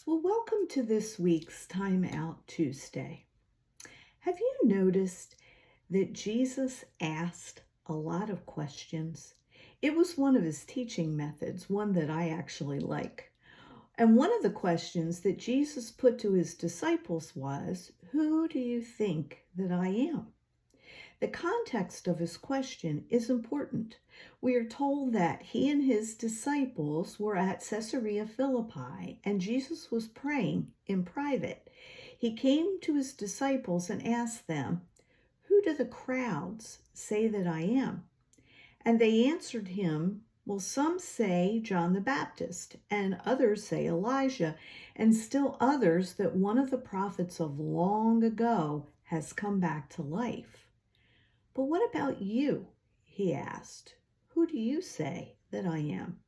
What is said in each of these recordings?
Well, welcome to this week's Time Out Tuesday. Have you noticed that Jesus asked a lot of questions? It was one of his teaching methods, one that I actually like. And one of the questions that Jesus put to his disciples was, "Who do you think that I am?" The context of his question is important. We are told that he and his disciples were at Caesarea Philippi and Jesus was praying in private. He came to his disciples and asked them, "Who do the crowds say that I am?" And they answered him, "Well, some say John the Baptist, and others say Elijah, and still others that one of the prophets of long ago has come back to life." "But what about you?" he asked. "Who do you say that I am?"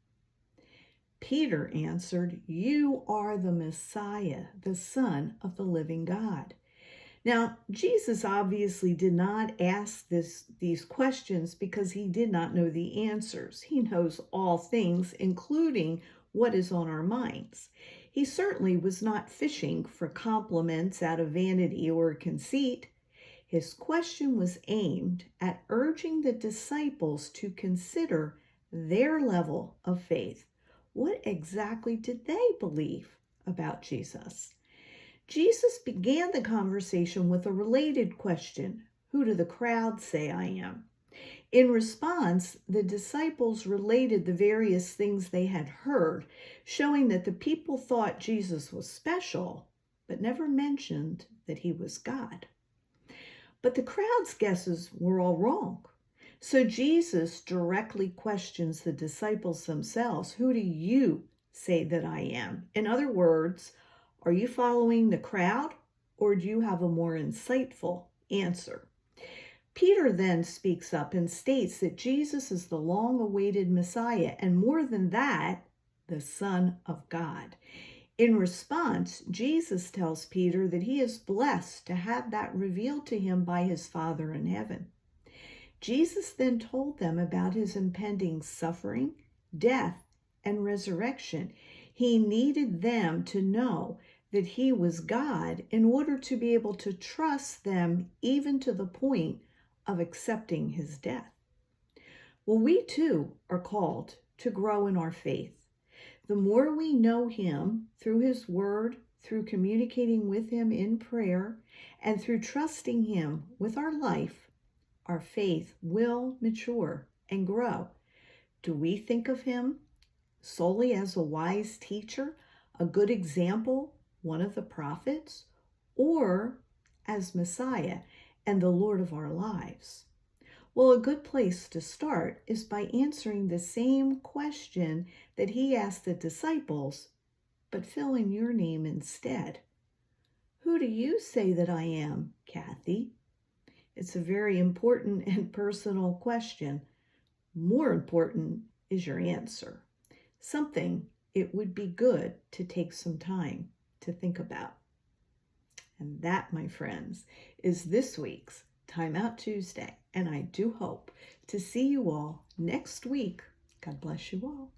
Peter answered, "You are the Messiah, the Son of the living God." Now, Jesus obviously did not ask these questions because he did not know the answers. He knows all things, including what is on our minds. He certainly was not fishing for compliments out of vanity or conceit. His question was aimed at urging the disciples to consider their level of faith. What exactly did they believe about Jesus? Jesus began the conversation with a related question: "Who do the crowd say I am?" In response, the disciples related the various things they had heard, showing that the people thought Jesus was special, but never mentioned that he was God. But the crowd's guesses were all wrong. So Jesus directly questions the disciples themselves. "Who do you say that I am?" In other words, are you following the crowd, or do you have a more insightful answer? Peter then speaks up and states that Jesus is the long-awaited Messiah, and more than that, the Son of God. In response, Jesus tells Peter that he is blessed to have that revealed to him by his Father in heaven. Jesus then told them about his impending suffering, death, and resurrection. He needed them to know that he was God in order to be able to trust them even to the point of accepting his death. Well, we too are called to grow in our faith. The more we know him through his word, through communicating with him in prayer, and through trusting him with our life, our faith will mature and grow. Do we think of him solely as a wise teacher, a good example, one of the prophets, or as Messiah and the Lord of our lives? Well, a good place to start is by answering the same question that he asked the disciples, but fill in your name instead. "Who do you say that I am, Kathy?" It's a very important and personal question. More important is your answer. Something it would be good to take some time to think about. And that, my friends, is this week's Time Out Tuesday. And I do hope to see you all next week. God bless you all.